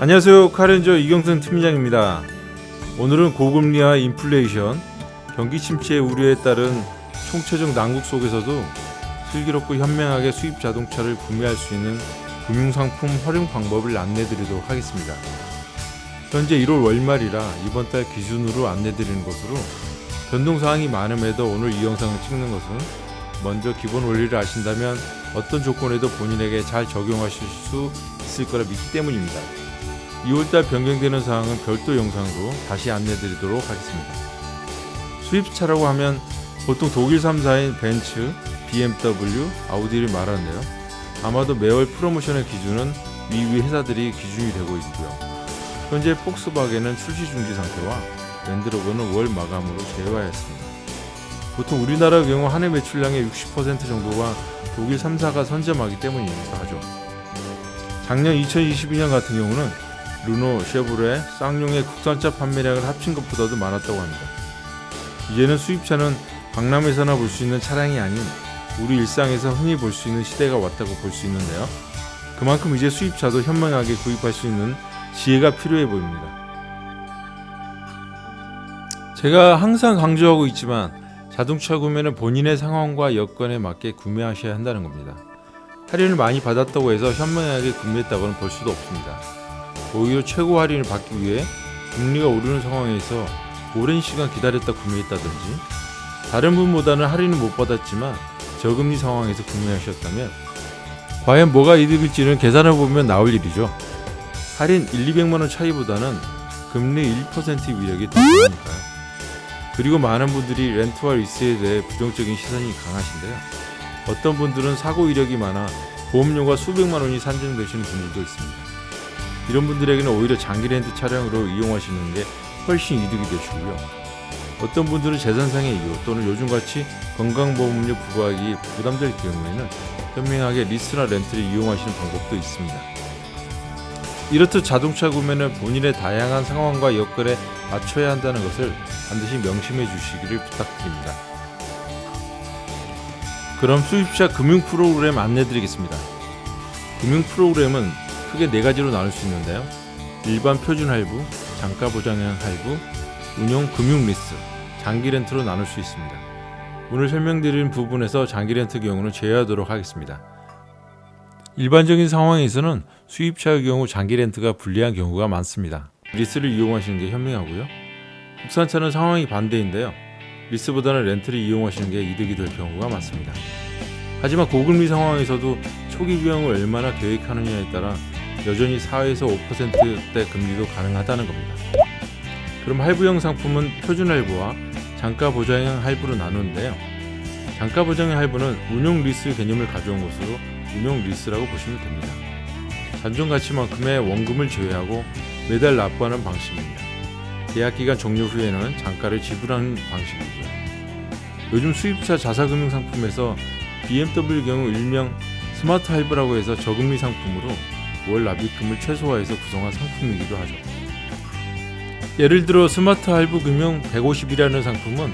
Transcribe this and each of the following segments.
안녕하세요. 카렌저 이경선 팀장입니다. 오늘은 고금리와 인플레이션, 경기 침체 우려에 따른 총체적 난국 속에서도 슬기롭고 현명하게 수입 자동차를 구매할 수 있는 금융상품 활용 방법을 안내드리도록 하겠습니다. 현재 1월 월말이라 이번 달 기준으로 안내드리는 것으로 변동사항이 많음에도 오늘 이 영상을 찍는 것은 먼저 기본 원리를 아신다면 어떤 조건에도 본인에게 잘 적용하실 수 있을 거라 믿기 때문입니다. 2월달 변경되는 사항은 별도 영상으로 다시 안내드리도록 하겠습니다. 수입차라고 하면 보통 독일 3사인 벤츠, BMW, 아우디를 말하는데요. 아마도 매월 프로모션의 기준은 위 회사들이 기준이 되고 있고요. 현재 폭스바겐은 출시 중지 상태와 랜드로버는 월 마감으로 제외하였습니다. 보통 우리나라 경우 한 해 매출량의 60% 정도가 독일 3사가 선점하기 때문이기도 하죠. 작년 2022년 같은 경우는 르노, 쉐보레, 쌍용의 국산차 판매량을 합친 것보다도 많았다고 합니다. 이제는 수입차는 박람회에서나 볼 수 있는 차량이 아닌 우리 일상에서 흔히 볼 수 있는 시대가 왔다고 볼 수 있는데요. 그만큼 이제 수입차도 현명하게 구입할 수 있는 지혜가 필요해 보입니다. 제가 항상 강조하고 있지만 자동차 구매는 본인의 상황과 여건에 맞게 구매하셔야 한다는 겁니다. 할인을 많이 받았다고 해서 현명하게 구매했다고는 볼 수도 없습니다. 오히려 최고 할인을 받기 위해 금리가 오르는 상황에서 오랜 시간 기다렸다 구매했다든지 다른 분보다는 할인을 못 받았지만 저금리 상황에서 구매하셨다면 과연 뭐가 이득일지는 계산해보면 나올 일이죠. 할인 1,200만원 차이보다는 금리 1% 위력이 더 강하니까요. 그리고 많은 분들이 렌트와 리스에 대해 부정적인 시선이 강하신데요. 어떤 분들은 사고 이력이 많아 보험료가 수백만원이 산정되시는 분들도 있습니다. 이런 분들에게는 오히려 장기 렌트 차량으로 이용하시는 게 훨씬 이득이 되시고요. 어떤 분들은 재산상의 이유 또는 요즘같이 건강보험료 부과하기 부담될 경우에는 현명하게 리스나 렌트를 이용하시는 방법도 있습니다. 이렇듯 자동차 구매는 본인의 다양한 상황과 여건에 맞춰야 한다는 것을 반드시 명심해 주시기를 부탁드립니다. 그럼 수입차 금융 프로그램 안내드리겠습니다. 금융 프로그램은 크게 4가지로 나눌 수 있는데요. 일반 표준 할부, 장가 보장형 할부, 운용 금융 리스, 장기 렌트로 나눌 수 있습니다. 오늘 설명드린 부분에서 장기 렌트 경우는 제외하도록 하겠습니다. 일반적인 상황에서는 수입차의 경우 장기 렌트가 불리한 경우가 많습니다. 리스를 이용하시는 게 현명하고요. 국산차는 상황이 반대인데요. 리스보다는 렌트를 이용하시는 게 이득이 될 경우가 많습니다. 하지만 고금리 상황에서도 초기 비용을 얼마나 계획하느냐에 따라 여전히 4에서 5%대 금리도 가능하다는 겁니다. 그럼 할부형 상품은 표준 할부와 장가 보장형 할부로 나누는데요. 장가 보장형 할부는 운용 리스 개념을 가져온 것으로 운용 리스라고 보시면 됩니다. 잔존 가치만큼의 원금을 제외하고 매달 납부하는 방식입니다. 계약기간 종료 후에는 장가를 지불하는 방식이고요. 요즘 수입차 자사금융 상품에서 BMW 경우 일명 스마트 할부라고 해서 저금리 상품으로 월 납입금을 최소화해서 구성한 상품이기도 하죠. 예를 들어 스마트 할부 금융 150이라는 상품은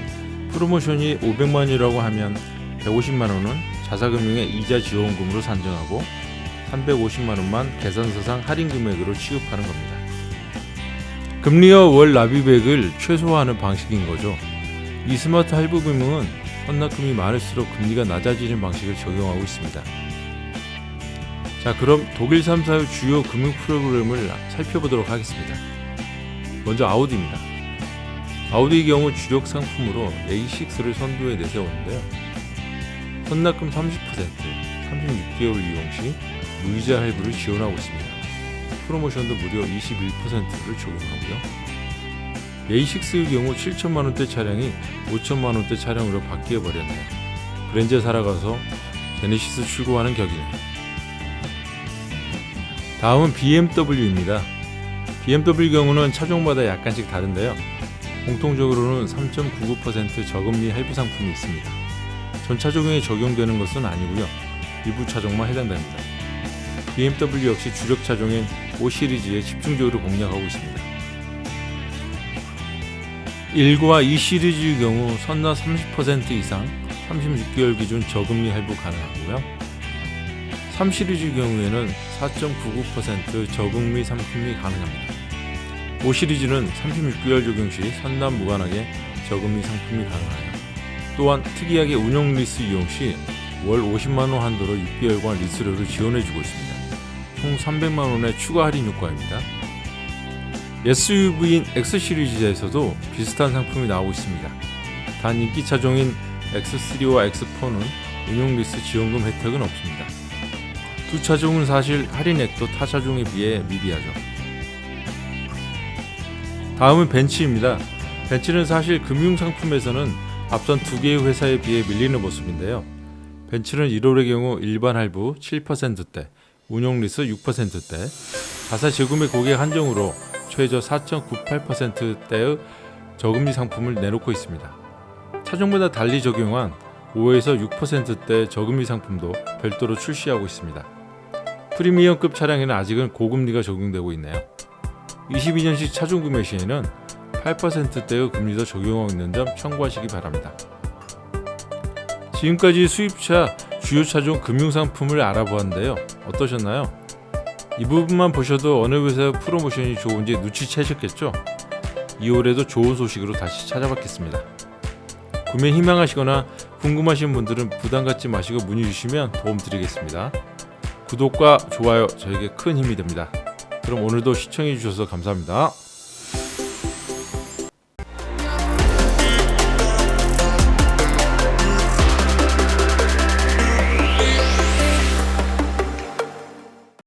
프로모션이 500만원이라고 하면 150만원은 자사금융의 이자 지원금으로 산정하고 350만원만 계산서상 할인 금액으로 취급하는 겁니다. 금리와 월 납입액을 최소화하는 방식인 거죠. 이 스마트 할부 금융은 헌납금이 많을수록 금리가 낮아지는 방식을 적용하고 있습니다. 자, 그럼 독일 3사의 주요 금융 프로그램을 살펴보도록 하겠습니다. 먼저 아우디입니다. 아우디의 경우 주력 상품으로 A6를 선두에 내세우는데요. 헌납금 30%, 36개월 이용 시 무이자 할부를 지원하고 있습니다. 프로모션도 무려 21%를 적용하고요. A6의 경우 7천만원대 차량이 5천만원대 차량으로 바뀌어버렸네요. 그랜저 살아가서 제네시스 출고하는 격이네요. 다음은 BMW입니다. BMW 경우는 차종마다 약간씩 다른데요. 공통적으로는 3.99% 저금리 할부 상품이 있습니다. 전 차종에 적용되는 것은 아니고요. 일부 차종만 해당됩니다. BMW 역시 주력 차종인 5 시리즈에 집중적으로 공략하고 있습니다. 1과 2 시리즈의 경우 선납 30% 이상 36개월 기준 저금리 할부 가능하고요. 3시리즈 경우에는 4.99% 저금리 상품이 가능합니다. 5시리즈는 36개월 적용 시 선납 무관하게 저금리 상품이 가능하여 또한 특이하게 운용 리스 이용 시 월 50만원 한도로 6개월간 리스료를 지원해주고 있습니다. 총 300만원의 추가 할인 효과입니다. SUV인 X시리즈에서도 비슷한 상품이 나오고 있습니다. 단 인기 차종인 X3와 X4는 운용 리스 지원금 혜택은 없습니다. 두 차종은 사실 할인액도 타 차종에 비해 미비하죠. 다음은 벤츠입니다. 벤츠는 사실 금융상품에서는 앞선 두 개의 회사에 비해 밀리는 모습인데요. 벤츠는 1월의 경우 일반 할부 7%대, 운용 리스 6%대, 가사 저금의 고객 한정으로 최저 4.98%대의 저금리 상품을 내놓고 있습니다. 차종마다 달리 적용한 5에서 6%대 저금리 상품도 별도로 출시하고 있습니다. 프리미엄급 차량에는 아직은 고금리가 적용되고 있네요. 22년식 차종 구매 시에는 8%대의 금리도 적용하고 있는 점 참고하시기 바랍니다. 지금까지 수입차 주요 차종 금융상품을 알아보았는데요. 어떠셨나요? 이 부분만 보셔도 어느 회사의 프로모션이 좋은지 눈치채셨겠죠? 2월에도 좋은 소식으로 다시 찾아뵙겠습니다. 구매 희망하시거나 궁금하신 분들은 부담 갖지 마시고 문의 주시면 도움 드리겠습니다. 구독과 좋아요 저에게 큰 힘이 됩니다. 그럼 오늘도 시청해 주셔서 감사합니다.